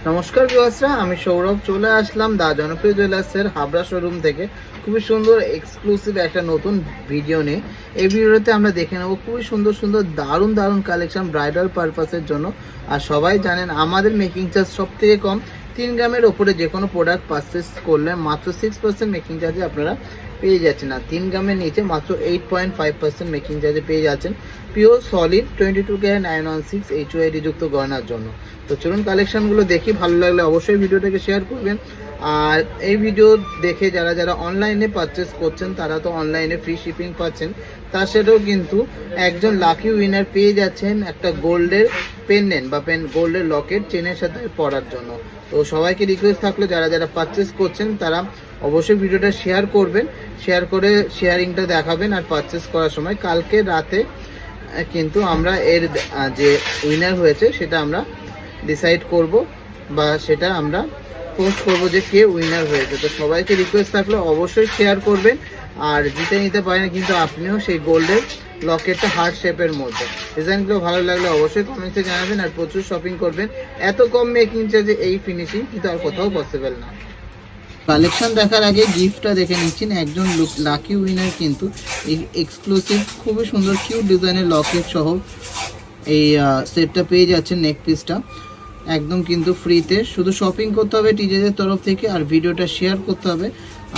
নমস্কার ভিউয়ার্সরা, আমি সৌরভ চলে আসলাম দা জনপ্রিয় জুয়েলার্সের হাবড়া শোরুম থেকে খুবই সুন্দর এক্সক্লুসিভ একটা নতুন ভিডিও নিয়ে। এই ভিডিওতে আমরা দেখে নেব খুবই সুন্দর সুন্দর দারুণ দারুণ কালেকশন ব্রাইডাল পারপাসের জন্য। আর সবাই জানেন আমাদের মেকিং চার্জ সব থেকে কম। 3 গ্রামের ওপরে যে কোনো প্রোডাক্ট পারচেস করলে মাত্র 6% মেকিং চার্জে আপনারা পেয়ে যাচ্ছেন। আর 3 গ্রামের নিচে মাত্র 8.5% মেকিং চার্জে পেয়ে যাচ্ছেন পিওর সলিড 22K 916 HYD যুক্ত গয়নার জন্য। তো চলুন কালেকশনগুলো দেখি, ভালো লাগলে অবশ্যই ভিডিওটাকে শেয়ার করবেন। আর এই ভিডিও দেখে যারা যারা অনলাইনে পারচেস করছেন তারা তো অনলাইনে ফ্রি শিপিং পাচ্ছেন, তার সাথেও কিন্তু একজন লাকি উইনার পেয়ে যাচ্ছেন একটা গোল্ডের পেন্ডেন্ট বা গোল্ডের লকেট চেনের সাথে পরার জন্য। তো সবাইকে রিকোয়েস্ট থাকলো যারা যারা পারচেস করছেন তারা অবশ্যই ভিডিওটা শেয়ার করবেন, শেয়ার করে শেয়ারিংটা দেখাবেন। আর পারচেস করার সময় কালকে রাতে কিন্তু আমরা এর যে উইনার হয়েছে সেটা আমরা ডিসাইড করব বা সেটা আমরা পোস্ট করব যে কে উইনার হয়েছে। তো সবাইকে রিকোয়েস্ট থাকলে অবশ্যই শেয়ার করবেন। আর জিতে নিতে পারেন কিন্তু আপনিও সেই গোল্ডের লকেটটা হার্ট শেপের মধ্যে। ডিজাইনগুলো ভালো লাগলে অবশ্যই কমেন্টে জানাবেন। আর প্রচুর শপিং করবেন, এত কম মেকিং চার্জে এই ফিনিশিং কিন্তু আর কোথাও পসিবল না। কালেকশন দেখার আগে গিফটটা দেখে নিচ্ছেন। একজন লাকি উইনার কিন্তু এক্সক্লুসিভ খুবই সুন্দর কিউট ডিজাইনের লকেট সহ এই সেটটা পেয়ে যাচ্ছেন। নেক পিসটা একদম কিন্তু ফ্রিতে, শুধু শপিং করতে হবে টিজেদের তরফ থেকে আর ভিডিওটা শেয়ার করতে হবে।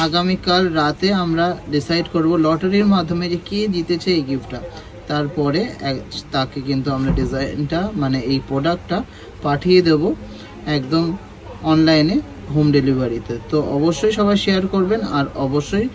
আগামীকাল রাতে আমরা ডিসাইড করব লটারির মাধ্যমে যে কে জিতেছে এই গিফটটা। তারপরে তাকে কিন্তু আমরা ডিজাইনটা মানে এই প্রোডাক্টটা পাঠিয়ে দেব একদম অনলাইনে হোম ডেলিভারিতে। তো অবশ্যই সবাই শেয়ার করবেন আর অবশ্যই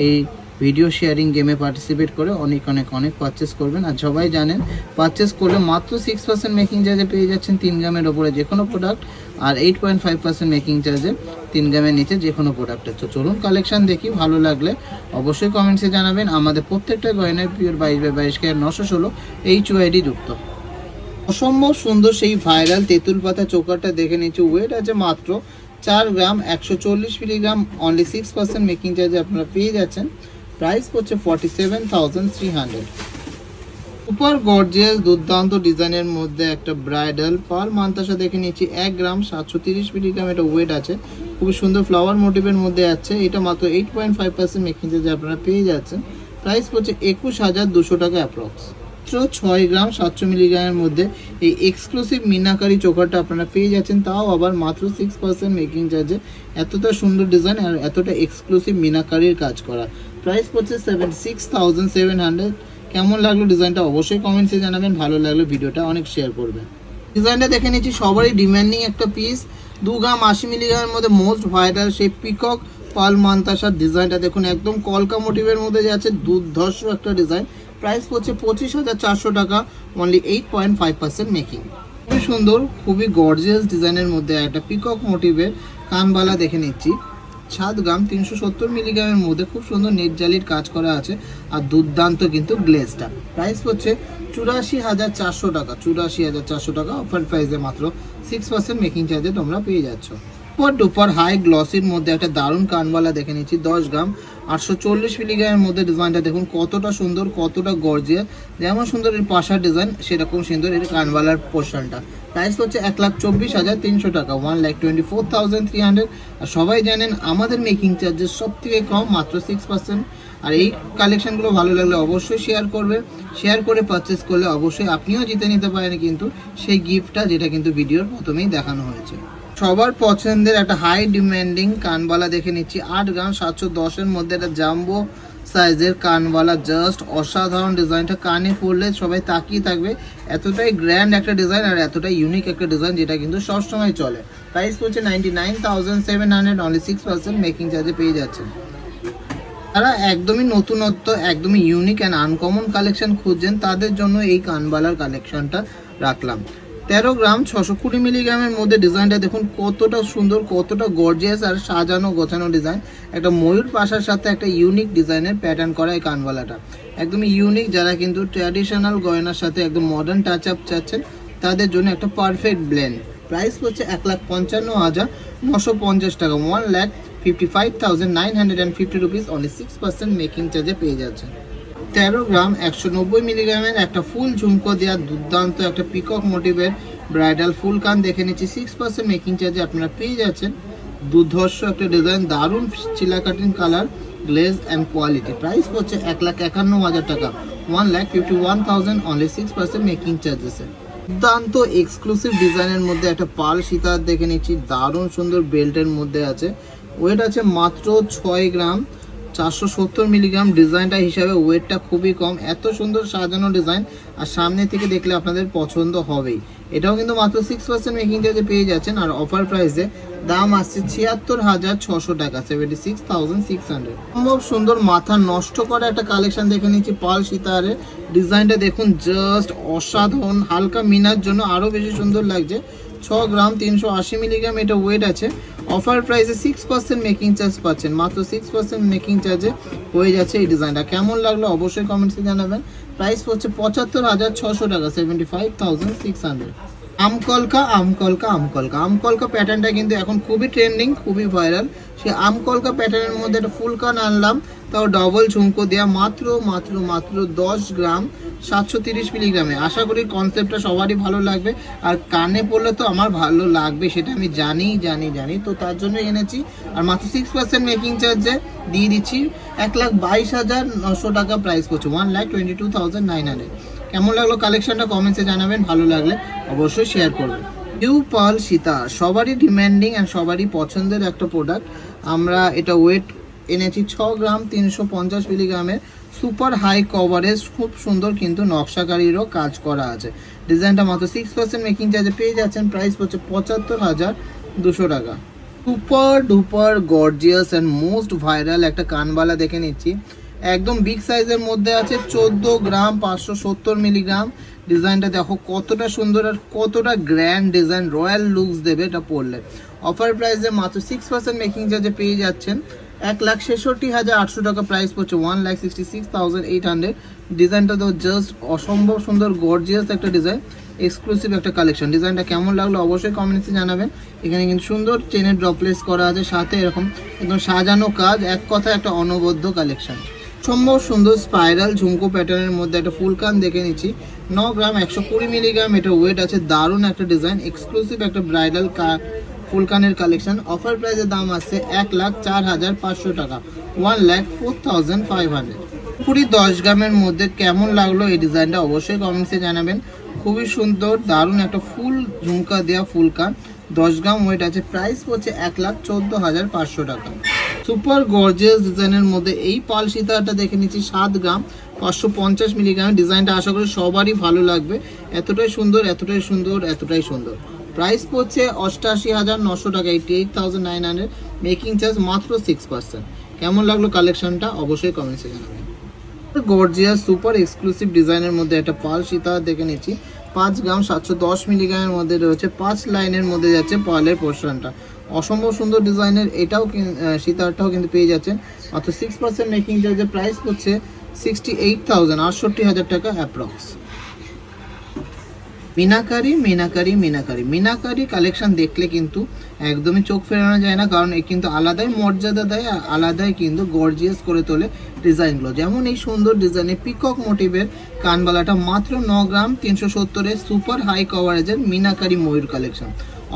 এই ভিডিও শেয়ারিং গেমে পার্টিসিপেট করে অনেক অনেক অনেক পারচেস করবেন। আর সবাই জানেন পারচেস করলে মাত্র 6% মেকিং চার্জে পেয়ে যাচ্ছেন 3 গ্রামের ওপরে যে কোনো প্রোডাক্ট, আর 8.5% মেকিং চার্জে 3 গ্রামের নিচে যে কোনো প্রোডাক্টে। তো চলুন কালেকশন দেখি, ভালো লাগলে অবশ্যই কমেন্টসে জানাবেন। আমাদের প্রত্যেকটা গয়নার পিওর 22/22K 916 HYD যুক্ত। অসম্ভব সুন্দর সেই ভাইরাল তেঁতুল পাতা চোকারটা দেখে নিচ্ছি। ওয়েট আছে মাত্র 4 গ্রাম 140 মিলিগ্রাম, অনলি 6% মেকিং চার্জে আপনারা পেয়ে যাচ্ছেন। প্রাইস পড়ছে 47,300। সুপার গর্জিয়াস দুর্দান্ত ডিজাইনের মধ্যে একটা ব্রাইডাল পার্ল মান্তাসা দেখে নিচ্ছি। 1 গ্রাম 730 মিলিগ্রাম এটা ওয়েট আছে। খুবই সুন্দর ফ্লাওয়ার মোটিভের মধ্যে আছে। এটা মাত্র 8.5% মেকিং চার্জে আপনারা পেয়ে যাচ্ছেন। প্রাইস পড়ছে 21,200 টাকা অ্যাপ্রক্স। 6 গ্রাম 700 মিলিগ্রামের মধ্যে এই এক্সক্লুসিভ মিনাকারি চোকারটা আপনারা পেয়ে যাচ্ছেন, তাও আবার মাত্র 6% মেকিং চার্জে। এতটা সুন্দর ডিজাইন আর এতটা এক্সক্লুসিভ মিনাকারির কাজ করা। প্রাইস পড়ছে 76,700। কেমন লাগলো ডিজাইনটা অবশ্যই কমেন্টসে জানাবেন, ভালো লাগলো ভিডিওটা অনেক শেয়ার করবেন। ডিজাইনটা দেখে নিচ্ছি, সবারই ডিমান্ডিং একটা পিস। 2 গ্রাম 80 মিলিগ্রামের মধ্যে মোস্ট ভাইরাল সেই পিকক পার্ল মান্তাসার ডিজাইনটা দেখুন, একদম কলকা মোটিভের মধ্যে যাচ্ছে, দুর্ধর্ষ একটা ডিজাইন। প্রাইস পড়ছে 25,400 টাকা, অনলি 8.5% মেকিং। খুবই সুন্দর খুবই গর্জিয়াস ডিজাইনের মধ্যে একটা পিকক মোটিভের কানবালা দেখে নিচ্ছি। 7 গ্রাম 370 মিলিগ্রামের মধ্যে খুব সুন্দর নেট জালির কাজ করা আছে আর দুর্দান্ত কিন্তু গ্লেজটা। প্রাইস পড়ছে 84,400 টাকা, 84,400 টাকা। অফার প্রাইসে মাত্র 6% মেকিং চার্জে তোমরা পেয়ে যাচ্ছ। সুপার ডুপার হাই গ্লসির মধ্যে একটা দারুণ কানবালা দেখে নিচ্ছি। 10 গ্রাম 840 মিলিগ্রামের মধ্যে ডিজাইনটা দেখুন কতটা সুন্দর, কতটা গর্জিয়াস। যেমন সুন্দর এর পাশার ডিজাইন সেরকম সুন্দর এর কানবালার পোর্শনটা। প্রাইস হচ্ছে 1,24,300 টাকা, 1,24,300। আর সবাই জানেন আমাদের মেকিং চার্জেস সব থেকে কম, মাত্র 6%। আর এই কালেকশনগুলো ভালো লাগলে অবশ্যই শেয়ার করবে, শেয়ার করে পারচেস করলে অবশ্যই আপনিও জিতে নিতে পারেন কিন্তু সেই গিফটটা যেটা কিন্তু ভিডিওর প্রথমেই দেখানো হয়েছে। সবার পছন্দের একটা হাই ডিমান্ডিং কানবালা দেখে নিচ্ছি। 8 গ্রাম 710-এর মধ্যে একটা জাম্বো সাইজের কানবালা, জাস্ট অসাধারণ ডিজাইনটা। কানে পরলে সবাই তাকিয়ে থাকবে, এতটাই গ্র্যান্ড একটা ডিজাইন আর এতটাই ইউনিক একটা ডিজাইন যেটা কিন্তু সবসময় চলে। প্রাইস পড়ছে 99,700, অনলি 6% মেকিং চার্জে পেয়ে যাচ্ছেন। তারা একদমই নতুনত্ব, একদমই ইউনিক অ্যান্ড আনকমন কালেকশন খুঁজছেন, তাদের জন্য এই কানবালার কালেকশনটা রাখলাম। 13 গ্রাম 620 মিলিগ্রামের মধ্যে ডিজাইনটা দেখুন কতটা সুন্দর, কতটা গর্জিয়াস আর সাজানো গোছানো ডিজাইন। একটা ময়ূর পাশার সাথে একটা ইউনিক ডিজাইনের প্যাটার্ন করা এই কানবালাটা একদমই ইউনিক। যারা কিন্তু ট্র্যাডিশনাল গয়নার সাথে একদম মডার্ন টাচ আপ চাচ্ছেন তাদের জন্য একটা পারফেক্ট ব্লেন্ড। প্রাইস হচ্ছে 1,55,950 টাকা, 1,55,950 রুপিস, অনলি 6% মেকিং চার্জে পেয়ে যাচ্ছেন। 13 গ্রাম 190 মিলিগ্রামের একটা ফুল ঝুমকো দেওয়া দুর্দান্ত একটা পিকক মোটিভের ব্রাইডাল ফুল কান দেখে নিচ্ছি 6% মেকিং চার্জে আপনারা পেয়ে যাচ্ছেন। দুর্ধর্ষ একটা ডিজাইন, দারুণ চিলা cutting colour, glaze and quality. Price হচ্ছে 1,51,000 টাকা, 1,51,000 অনলি 6% মেকিং চার্জেসে। দুর্দান্ত এক্সক্লুসিভ ডিজাইনের মধ্যে একটা পাল সীতার দেখে নিচ্ছি, দারুণ সুন্দর বেল্টের মধ্যে আছে। ওয়েট আছে মাত্র 6 গ্রাম, 470 মিলিগ্রাম। ডিজাইনটা হিসাবে ওয়েটটা খুবই কম, এত সুন্দর সাজানো ডিজাইন, আর সামনে থেকে দেখলে আপনাদের পছন্দ হবেই। এটাও কিন্তু মাত্র 6% মেকিং চার্জে পেয়ে যাচ্ছেন, আর অফার প্রাইসে দাম আসছে 76,600 টাকা, 76,600। সম্ভব সুন্দর মাথা নষ্ট করা একটা কালেকশন দেখে নিচ্ছি পাল সীতারের। ডিজাইনটা দেখুন, জাস্ট অসাধারণ, হালকা মিনার জন্য আরও বেশি সুন্দর লাগছে। 6 গ্রাম 380 মিলিগ্রাম এটা ওয়েট আছে। অফার প্রাইসে 6% মেকিং চার্জ পাচ্ছেন, মাত্র 6% মেকিং চার্জে হয়ে যাচ্ছে এই ডিজাইনটা। কেমন লাগলো অবশ্যই কমেন্টসে জানাবেন। প্রাইস হচ্ছে 75,600 টাকা, 75,600। আমকলকা প্যাটার্নটা কিন্তু এখন খুবই ট্রেন্ডিং, খুবই ভাইরাল। সেই আমকলকা প্যাটার্নের মধ্যে একটা ফুল কান আনলাম, তাও ডবল ঝুমকো দেওয়া, মাত্র 10 গ্রাম 730 মিলিগ্রামে। আশা করি কনসেপ্টটা সবারই ভালো লাগবে, আর কানে পড়লে তো আমার ভালো লাগবে সেটা আমি জানি। তো তার জন্য এনেছি, আর মাত্র 6% মেকিং চার্জে দিয়ে দিচ্ছি 1,22,900 টাকা। প্রাইস করছে 1,22,900। কেমন লাগলো কালেকশনটা কমেন্টসে জানাবেন, ভালো লাগলে অবশ্যই শেয়ার করবেন। নিউ পার্ল সীতা সবারই ডিম্যান্ডিং অ্যান্ড সবারই পছন্দের একটা প্রোডাক্ট। আমরা এটা ওয়েট এনেছি 6 গ্রাম 350 মিলিগ্রামের, সুপার হাই কভারেজ, খুব সুন্দর কিন্তু নকশাকারীরও কাজ করা আছে। ডিজাইনটা মাত্র 6% মেকিং চার্জে পেয়ে যাচ্ছেন। প্রাইস হচ্ছে 75,200 টাকা। Super duper gorgeous and most viral একটা কানবালা দেখে নিচ্ছি, একদম বিগ সাইজের মধ্যে আছে, 14 গ্রাম 570 মিলিগ্রাম। ডিজাইনটা দেখো কতটা সুন্দর আর কতটা গ্র্যান্ড ডিজাইন, রয়্যাল লুকস দেবে এটা পরলে। অফার প্রাইসে মাত্র 6% মেকিং চার্জে পেয়ে যাচ্ছেন, 1,66,800 টাকা। প্রাইস পড়ছে 1,66,800। ডিজাইনটা তো জাস্ট অসম্ভব সুন্দর, গর্জিয়াস একটা ডিজাইন, এক্সক্লুসিভ একটা কালেকশন। ডিজাইনটা কেমন লাগলো অবশ্যই কমেন্টসে জানাবেন। এখানে কিন্তু সুন্দর চেনের ড্রপলেস করা আছে, সাথে এরকম একদম সাজানো কাজ, এক কথা একটা অনবদ্য কালেকশন। সম্ভব সুন্দর স্পাইরাল ঝুমকো প্যাটার্নের মধ্যে একটা ফুল কান দেখে নিচ্ছি, 9 গ্রাম 120 মিলিগ্রাম এটা ওয়েট আছে। দারুণ একটা ডিজাইন, এক্সক্লুসিভ একটা ব্রাইডাল ফুল কানের কালেকশন। অফার প্রাইসের দাম আসছে 1,04,500 টাকা, 1,04,500। পুরি 10 গ্রামের মধ্যে কেমন লাগলো এই ডিজাইনটা অবশ্যই কমেন্টসে জানাবেন। খুবই সুন্দর, দারুণ একটা ফুল ঝুমকা দেওয়া ফুল কান, 10 গ্রাম ওয়েট আছে। প্রাইস পড়ছে 1,14,500 টাকা। সুপার গর্জিয়াস ডিজাইনের মধ্যে এই পাল সীতাটা দেখে নিচ্ছি, 7 গ্রাম 550 মিলিগ্রাম। ডিজাইনটা আশা করি সবারই ভালো লাগবে, এতটাই সুন্দর। প্রাইস পড়ছে 88,900 টাকা, 88,900। মেকিং চার্জ মাত্র 6%। কেমন লাগলো কালেকশনটা অবশ্যই কমেন্টসে জানাবেন। গর্জিয়াস সুপার এক্সক্লুসিভ ডিজাইনের মধ্যে একটা পাল সীতা দেখে নিচ্ছি, 5 গ্রাম 710 মিলিগ্রামের মধ্যে রয়েছে, 5 লাইনের মধ্যে যাচ্ছে পার্লের পোর্শনটা। অসম্ভব সুন্দর ডিজাইনের এটাও সীতারটাও কিন্তু পেয়ে যাচ্ছেন মাত্র 6% মেকিং চার্জে। প্রাইস হচ্ছে 68,000, 68,000 টাকা অ্যাপ্রক্স। মিনাকারি কালেকশন দেখলে কিন্তু একদমই চোখ ফেরানো যায় না, কারণ এ কিন্তু আলাদাই মর্যাদা দেয়, আর আলাদাই কিন্তু গর্জিয়াস করে তোলে ডিজাইনগুলো। যেমন এই সুন্দর ডিজাইনে পিকক মোটিভের কানবালাটা মাত্র 9 গ্রাম 370 সুপার হাই কভারেজের মিনাকারি ময়ূর কালেকশন।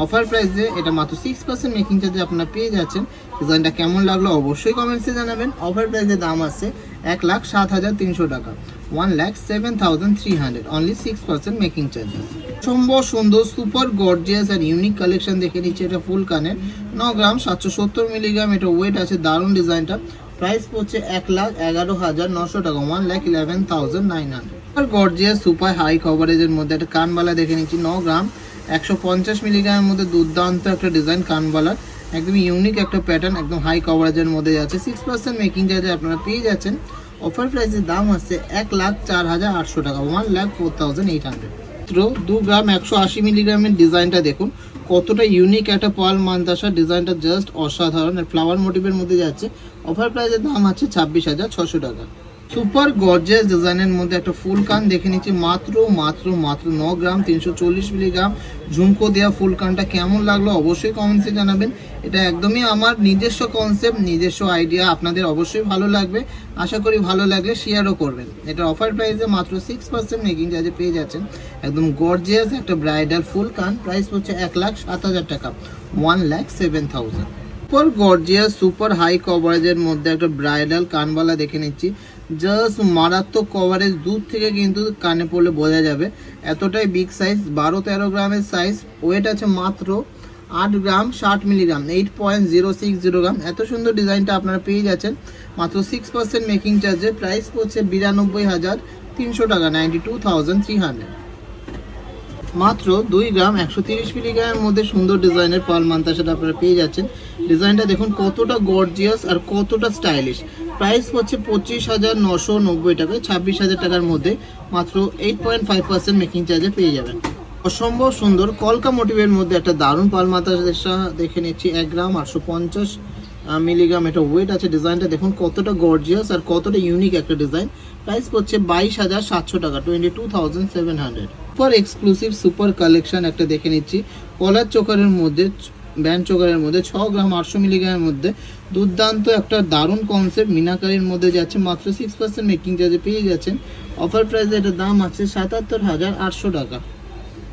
অফার প্রাইসে এটা মাত্র 6% মেকিং চার্জে আপনারা পেয়ে যাচ্ছেন। ডিজাইনটা কেমন লাগলো অবশ্যই কমেন্টসে জানাবেন। অফার প্রাইসের দাম আছে 1,07,300 টাকা, 1,07,300, অনলি 6% মেকিং চার্জেস। সম্ভব সুন্দর সুপার গর্জিয়াস আর ইউনিক কালেকশন দেখে নিচ্ছে, এটা ফুল কানের, 9 গ্রাম 770 মিলিগ্রাম এটা ওয়েট আছে। দারুণ ডিজাইনটা। প্রাইস পড়ছে 1,11,900 টাকা, 1,11,900। গর্জিয়াস সুপার হাই কভারেজের মধ্যে একটা কানবালা দেখে নিচ্ছি, 9 গ্রাম 150 মিলিগ্রামের মধ্যে দুর্দান্ত একটা ডিজাইন কানবালার, একদম ইউনিক একটা প্যাটার্ন, একদম হাই কভারেজের মধ্যে যাচ্ছে। 6% মেকিং চার্জে আপনারা পেয়ে যাচ্ছেন। অফার প্রাইসের দাম আসছে 1,04,800 টাকা, 1,04,800। 2 গ্রাম 180 মিলিগ্রামের ডিজাইনটা দেখুন কতটা ইউনিক একটা পার্ল মান্তাসা। ডিজাইনটা জাস্ট অসাধারণ, আর ফ্লাওয়ার মোটিভের মধ্যে যাচ্ছে। অফার প্রাইসের দাম আছে 26,600 টাকা। সুপার গর্জিয়াস ডিজাইনের মধ্যে একটা ফুল কান দেখে নিচ্ছি মাত্র মাত্র মাত্র 9 গ্রাম 340 মিলিগ্রাম ঝুমকো দেওয়া ফুল কানটা কেমন লাগলো অবশ্যই কমেন্টসে জানাবেন। এটা একদমই আমার নিজস্ব কনসেপ্ট, নিজস্ব আইডিয়া, আপনাদের অবশ্যই ভালো লাগবে। আশা করি ভালো লাগলে শেয়ারও করবেন। এটা অফার প্রাইসে মাত্র 6% মেকিং চার্জে পেয়ে যাচ্ছেন। একদম গর্জিয়াস একটা ব্রাইডাল ফুল কান, প্রাইস হচ্ছে 1,07,000 টাকা, 1,07,000। সুপার গর্জিয়াস সুপার হাই কভারেজের মধ্যে একটা ব্রাইডাল কানবালা দেখে নিচ্ছি। জাস্ট মারাত্মক কভারেজ, দূর থেকে কিন্তু কানে পড়লে বোঝা যাবে, এতটাই বিগ সাইজ, 12-13 গ্রামের সাইজ, ওয়েট আছে মাত্র 8 গ্রাম 60 মিলিগ্রাম, 8.060 গ্রাম। এত সুন্দর ডিজাইনটা আপনারা পেয়ে যাচ্ছেন মাত্র 6% মেকিং চার্জে। প্রাইস পড়ছে 92,300 টাকা, 92,300। মাত্র 2 গ্রাম 130 মিলিগ্রামের মধ্যে সুন্দর ডিজাইনের পাল মান্তা সেটা আপনারা পেয়ে যাচ্ছেন। ডিজাইনটা দেখুন কতটা গর্জিয়াস আর কতটা স্টাইলিশ। প্রাইস হচ্ছে 25,990 টাকায়, 26,000 টাকার মধ্যে মাত্র 8.5% মেকিং চার্জে পেয়ে যাবেন। অসম্ভব সুন্দর কলকা মোটিভের মধ্যে একটা দারুণ পাল মাতা দেখে নিচ্ছি। 1 গ্রাম 850 মিলিগ্রাম এটা ওয়েট আছে। ডিজাইনটা দেখুন কতটা গর্জিয়াস আর কতটা ইউনিক একটা ডিজাইন। প্রাইস হচ্ছে 22,700 টাকা, 22,700। সুপার এক্সক্লুসিভ সুপার কালেকশন একটা দেখে নিচ্ছি কলার চোকারের মধ্যে, ব্যান্ড চোকারের মধ্যে 6 গ্রাম 800 মিলিগ্রামের মধ্যে দুর্দান্ত একটা দারুণ কনসেপ্ট মিনাকারির মধ্যে যাচ্ছে মাত্র 6% মেকিং চার্জে পেয়ে যাচ্ছেন। অফার প্রাইসে এটার দাম আছে 77,800 টাকা।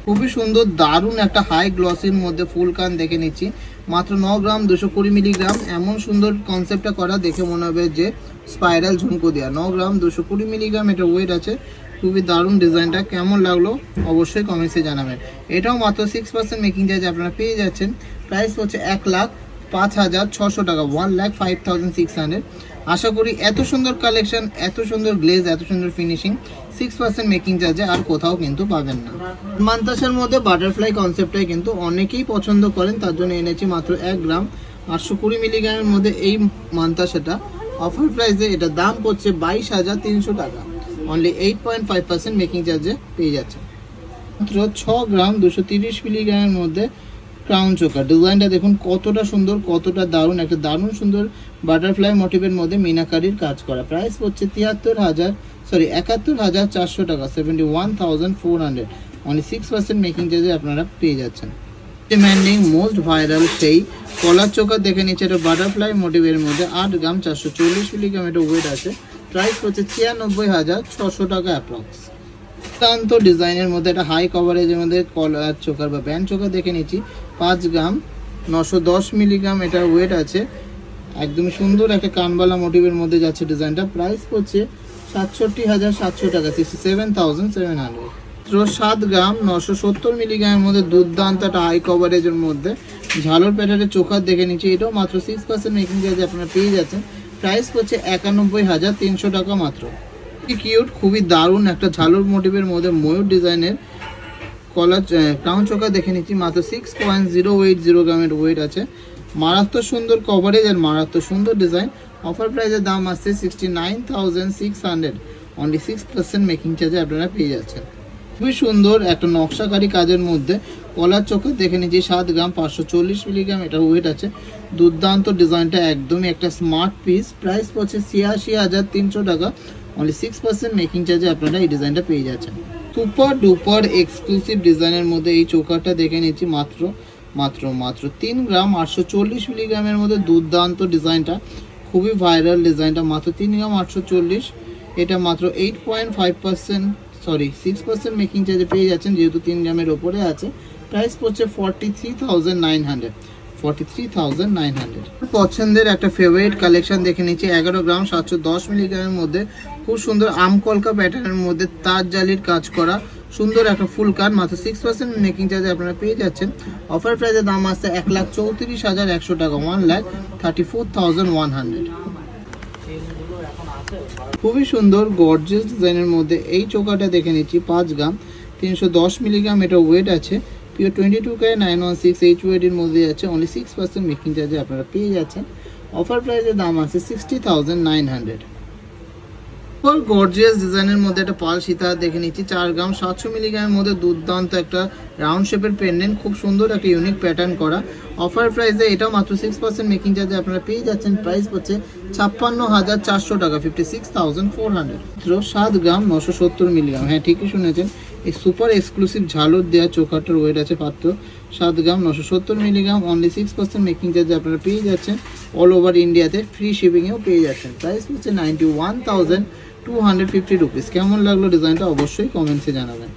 খুবই সুন্দর দারুণ একটা হাই গ্লসির মধ্যে ফুল কান দেখে নিচ্ছি মাত্র 9 গ্রাম 220 মিলিগ্রাম। এমন সুন্দর কনসেপ্টটা করা দেখে মনে হবে যে স্পাইরাল ঝুমকো দেওয়া। 9 গ্রাম 220 মিলিগ্রাম এটা ওয়েট আছে। খুবই দারুণ ডিজাইনটা, কেমন লাগলো অবশ্যই কমেন্টসে জানাবেন। এটাও মাত্র 6% মেকিং চার্জ আপনারা পেয়ে যাচ্ছেন। প্রাইস হচ্ছে 1,05,600 টাকা, 1,05,600। আশা করি এত সুন্দর কালেকশন, এত সুন্দর গ্লেজ, এত সুন্দর ফিনিশিং 6% মেকিং চার্জে আর কোথাও কিন্তু পাবেন না। মান্তাসের মধ্যে বাটারফ্লাই কনসেপ্টটাই কিন্তু অনেকেই পছন্দ করেন, তার জন্য এনেছি মাত্র 1 গ্রাম 820 মিলিগ্রামের মধ্যে এই মান্তাসাটা। অফার প্রাইসে এটা দাম পড়ছে 22,300 টাকা, অনলি 8.5% মেকিং চার্জে পেয়ে যাচ্ছে। মাত্র 6 গ্রাম 230 মিলিগ্রামের মধ্যে ক্রাউন চোকার। ডিজাইনটা দেখুন কতটা সুন্দর, কতটা দারুণ, একটা দারুণ সুন্দর বাটারফ্লাই মোটিভের মধ্যে মিনাকারির কাজ করা। প্রাইস হচ্ছে 71,400 টাকা, 71,400, অনলি 6% মেকিং চার্জে আপনারা পেয়ে যাচ্ছেন। ডিমান্ডিং মোস্ট ভাইরাল সেই কলার চোকার দেখে নিচ্ছে, এটা বাটারফ্লাই মোটিভের মধ্যে 8 গ্রাম 440 মিলিগ্রাম এটা ওয়েট আছে। প্রাইস হচ্ছে 96,600 টাকা অ্যাপ্রক্স। দুর্দান্ত ডিজাইনের মধ্যে একটা হাই কভারেজের মধ্যে কলার চোকার বা ব্যান্ড চোকার দেখে নিচ্ছি 5 গ্রাম 910 মিলিগ্রাম এটা ওয়েট আছে। একদমই সুন্দর একটা কানবালা মোটিভের মধ্যে যাচ্ছে ডিজাইনটা। প্রাইস পড়ছে 67,700 টাকা, 67,700। 7 গ্রাম 970 মিলিগ্রামের মধ্যে দুর্দান্ত একটা হাই কভারেজের মধ্যে ঝালর প্যাটার্নের চোকার দেখে নিচ্ছি, এটাও মাত্র 6% মেকিং চার্জে আপনারা পেয়ে যাচ্ছেন। প্রাইস পড়ছে 91,300 টাকা মাত্র। কিউট, খুবই দারুণ একটা ঝালর মোটিভের মধ্যে ময়ূর ডিজাইনের কলার ক্রাউন চোকার দেখে নিচ্ছি মাত্র 6.080 গ্রামের ওয়েট আছে। মারাত্মক সুন্দর কভারেজ আর মারাত্মক সুন্দর ডিজাইন। অফার প্রাইসের দাম আসছে 69,600, অনলি 6% মেকিং চার্জে আপনারা পেয়ে যাচ্ছেন। খুবই সুন্দর একটা নকশাকারী কাজের মধ্যে কলার চোকার দেখে নিচ্ছি 7 গ্রাম 540 মিলিগ্রাম এটা ওয়েট আছে। দুর্দান্ত ডিজাইনটা একদমই একটা স্মার্ট পিস। প্রাইস পড়ছে 86,300 টাকা, অনলি 6% মেকিং চার্জে আপনারা এই ডিজাইনটা পেয়ে যাচ্ছেন। সুপার ডুপার এক্সক্লুসিভ ডিজাইনের মধ্যে এই চোকারটা দেখে নিচ্ছি মাত্র মাত্র মাত্র 3 গ্রাম 840 মিলিগ্রামের মধ্যে দুর্দান্ত ডিজাইনটা, খুবই ভাইরাল ডিজাইনটা। মাত্র 3 গ্রাম 840, এটা মাত্র 6% মেকিং চার্জে পেয়ে যাচ্ছেন, যেহেতু 3 গ্রামের ওপরে আছে। প্রাইস পড়ছে 43,900, 43,900। পছন্দের একটা ফেভারিট কালেকশন দেখে নিচ্ছি 11 গ্রাম 710 মিলিগ্রামের মধ্যে খুব সুন্দর আমকলকা প্যাটার্নের মধ্যে তার জালির কাজ করা সুন্দর একটা ফুল কান, মাত্র 6% মেকিং চার্জে আপনারা পেয়ে যাচ্ছেন। অফার প্রাইসের দাম আসছে 1,34,100 টাকা, 1,34,100। খুবই সুন্দর গর্জিয়াস ডিজাইনের মধ্যে এই চোকাটা দেখে নিচ্ছি 5 গ্রাম 310 মিলিগ্রাম এটা ওয়েট আছে। পিওর 22K916 ওয়েটের মধ্যে আছে, অনলি 6% মেকিং চার্জে আপনারা পেয়ে যাচ্ছেন। অফার প্রাইসের দাম আছে 60,900। গর্জিয়াস ডিজাইনের মধ্যে একটা পাল সীতাহার দেখে নিচ্ছি। 4 গ্রাম 700 মিলিগ্রামের মধ্যে দুর্দান্ত একটা রাউন্ড শেপের পেন্ডেন্ট, খুব সুন্দর একটা ইউনিক প্যাটার্ন করা। অফার প্রাইসে এটাও মাত্র 6% মেকিং চার্জে আপনারা পেয়ে যাচ্ছেন। প্রাইস হচ্ছে 56,400 টাকা, 56,400। 7 গ্রাম 970 মিলিগ্রাম, হ্যাঁ ঠিকই শুনেছেন, এই সুপার এক্সক্লুসিভ ঝালর দেওয়া চোখাটার ওয়েট আছে মাত্র 7 গ্রাম 970 মিলিগ্রাম, অনলি 6% মেকিং চার্জে আপনারা পেয়ে যাচ্ছেন। অল ওভার ইন্ডিয়াতে ফ্রি শিপিংয়েও পেয়ে যাচ্ছেন। প্রাইস হচ্ছে 91,250 রুপিস। কেমন লাগলো ডিজাইনটা অবশ্যই কমেন্টসে জানাবেন।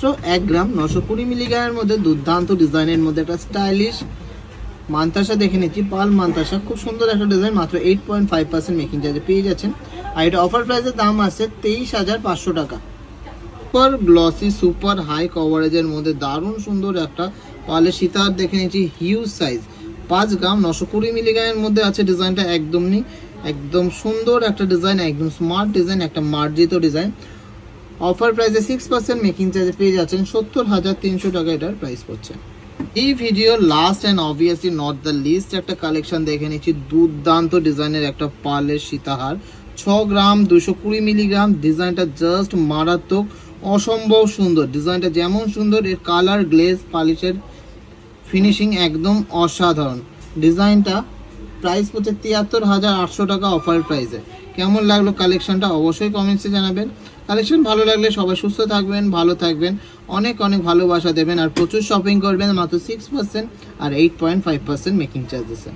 তো 1 গ্রাম 920 মিলিগ্রামের মধ্যে দুর্দান্ত ডিজাইনের মধ্যে একটা স্টাইলিশ মান্তাসা দেখে নিচ্ছি। পাল মান্তাসা, খুব সুন্দর একটা ডিজাইন, মাত্র 8.5% মেকিং চার্জে পেয়ে যাচ্ছেন। আর এটা অফার প্রাইসের দাম আছে 23,500 টাকা। সুপার গ্লসি সুপার হাই কভারেজের মধ্যে দারুণ সুন্দর একটা পালের সীতাহার দেখে নিচ্ছি, হিউজ সাইজ। 5 গ্রাম 920 মিলিগ্রামের মধ্যে আছে ডিজাইনটা, একদম সুন্দর একটা ডিজাইন, একদম স্মার্ট ডিজাইন, একটা মার্জিত ডিজাইন। অফার প্রাইসে 6% মেকিং চার্জে পেয়ে যাচ্ছেন। 70,300 টাকা এটার প্রাইস পড়ছে। এই video last and obviously not the least একটা কালেকশন দেখে নিচ্ছি, দুর্দান্ত ডিজাইনের একটা পালের সীতাহার। 6 গ্রাম 220 মিলিগ্রাম, ডিজাইনটা জাস্ট মারাত্মক, অসম্ভব সুন্দর। ডিজাইনটা যেমন সুন্দর, এর কালার, গ্লেজ, পালিশের ফিনিশিং একদম অসাধারণ। ডিজাইনটা প্রাইস হচ্ছে 73,800 টাকা অফার প্রাইসে। কেমন লাগলো কালেকশনটা অবশ্যই কমেন্টসে জানাবেন। কালেকশন ভালো লাগলে সবাই সুস্থ থাকবেন, ভালো থাকবেন, অনেক ভালোবাসা দেবেন, আর প্রচুর শপিং করবেন। মাত্র 6% আর 8.5% মেকিং চার্জেসে।